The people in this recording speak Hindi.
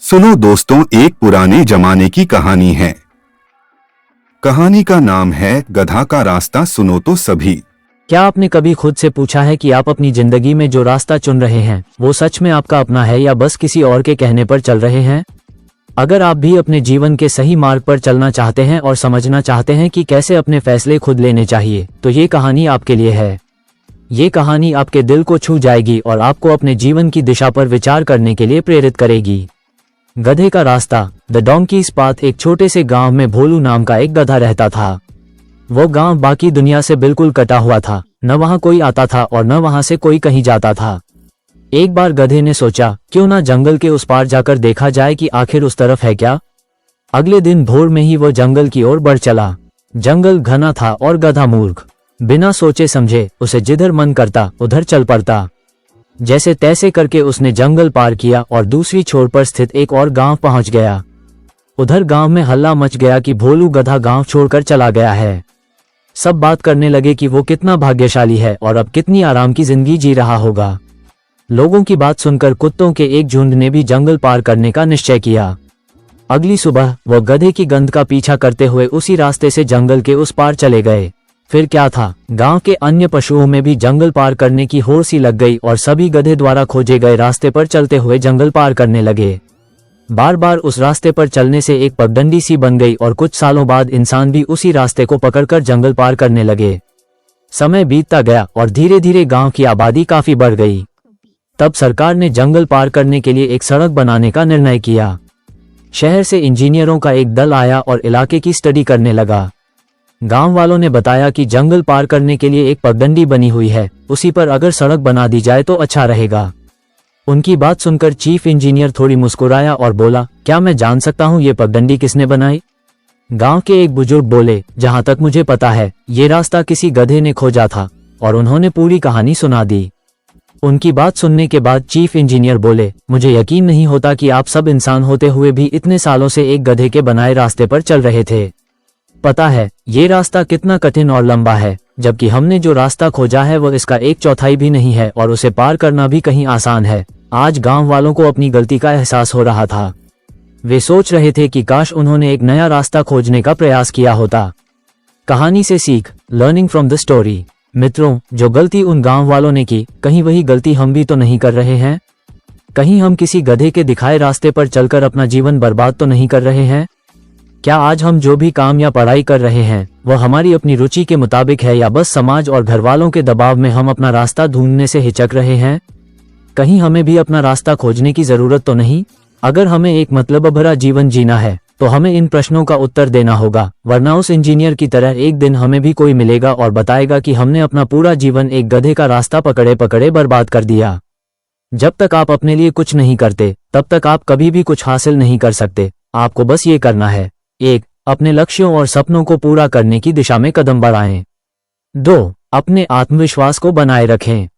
सुनो दोस्तों, एक पुराने जमाने की कहानी है। कहानी का नाम है गधा का रास्ता। सुनो तो सभी। क्या आपने कभी खुद से पूछा है कि आप अपनी जिंदगी में जो रास्ता चुन रहे हैं वो सच में आपका अपना है या बस किसी और के कहने पर चल रहे हैं? अगर आप भी अपने जीवन के सही मार्ग पर चलना चाहते हैं और समझना चाहते हैं कि कैसे अपने फैसले खुद लेने चाहिए, तो ये कहानी आपके लिए है। ये कहानी आपके दिल को छू जाएगी और आपको अपने जीवन की दिशा पर विचार करने के लिए प्रेरित करेगी। गधे का रास्ता, द डोंकीज पाथ। एक छोटे से गांव में भोलू नाम का एक गधा रहता था। वो गांव बाकी दुनिया से बिल्कुल कटा हुआ था। न वहां कोई आता था और न वहां से कोई कहीं जाता था। एक बार गधे ने सोचा, क्यों ना जंगल के उस पार जाकर देखा जाए कि आखिर उस तरफ है क्या। अगले दिन भोर में ही वो जंगल की ओर बढ़ चला। जंगल घना था और गधा मूर्ख बिना सोचे समझे उसे जिधर मन करता उधर चल पड़ता। जैसे तैसे करके उसने जंगल पार किया और दूसरी छोर पर स्थित एक और गांव पहुंच गया। उधर गांव में हल्ला मच गया कि भोलू गधा गांव छोड़कर चला गया है। सब बात करने लगे कि वो कितना भाग्यशाली है और अब कितनी आराम की जिंदगी जी रहा होगा। लोगों की बात सुनकर कुत्तों के एक झुंड ने भी जंगल पार करने का निश्चय किया। अगली सुबह वो गधे की गंध का पीछा करते हुए उसी रास्ते से जंगल के उस पार चले गए। फिर क्या था, गांव के अन्य पशुओं में भी जंगल पार करने की होड़ सी लग गई और सभी गधे द्वारा खोजे गए रास्ते पर चलते हुए जंगल पार करने लगे। बार बार उस रास्ते पर चलने से एक पगडंडी सी बन गई और कुछ सालों बाद इंसान भी उसी रास्ते को पकड़कर जंगल पार करने लगे। समय बीतता गया और धीरे धीरे गांव की आबादी काफी बढ़ गई। तब सरकार ने जंगल पार करने के लिए एक सड़क बनाने का निर्णय किया। शहर से इंजीनियरों का एक दल आया और इलाके की स्टडी करने लगा। गांव वालों ने बताया कि जंगल पार करने के लिए एक पगडंडी बनी हुई है, उसी पर अगर सड़क बना दी जाए तो अच्छा रहेगा। उनकी बात सुनकर चीफ इंजीनियर थोड़ी मुस्कुराया और बोला, क्या मैं जान सकता हूँ ये पगडंडी किसने बनाई? गांव के एक बुजुर्ग बोले, जहां तक मुझे पता है ये रास्ता किसी गधे ने खोजा था, और उन्होंने पूरी कहानी सुना दी। उनकी बात सुनने के बाद चीफ इंजीनियर बोले, मुझे यकीन नहीं होता कि आप सब इंसान होते हुए भी इतने सालों से एक गधे के बनाए रास्ते पर चल रहे थे। पता है ये रास्ता कितना कठिन और लंबा है, जबकि हमने जो रास्ता खोजा है वो इसका 1/4 भी नहीं है और उसे पार करना भी कहीं आसान है। आज गांव वालों को अपनी गलती का एहसास हो रहा था। वे सोच रहे थे कि काश उन्होंने एक नया रास्ता खोजने का प्रयास किया होता। कहानी से सीख, लर्निंग फ्रॉम द स्टोरी। मित्रों, जो गलती उन गांव वालों ने की, कहीं वही गलती हम भी तो नहीं कर रहे हैं? कहीं हम किसी गधे के दिखाए रास्ते पर चलकर अपना जीवन बर्बाद तो नहीं कर रहे हैं? क्या आज हम जो भी काम या पढ़ाई कर रहे हैं वह हमारी अपनी रुचि के मुताबिक है या बस समाज और घर वालों के दबाव में हम अपना रास्ता ढूंढने से हिचक रहे हैं? कहीं हमें भी अपना रास्ता खोजने की जरूरत तो नहीं? अगर हमें एक मतलब भरा जीवन जीना है तो हमें इन प्रश्नों का उत्तर देना होगा, वरना उस इंजीनियर की तरह एक दिन हमें भी कोई मिलेगा और बताएगा कि हमने अपना पूरा जीवन एक गधे का रास्ता पकड़े पकड़े बर्बाद कर दिया। जब तक आप अपने लिए कुछ नहीं करते तब तक आप कभी भी कुछ हासिल नहीं कर सकते। आपको बस ये करना है, 1. अपने लक्ष्यों और सपनों को पूरा करने की दिशा में कदम बढ़ाएं। 2. अपने आत्मविश्वास को बनाए रखें।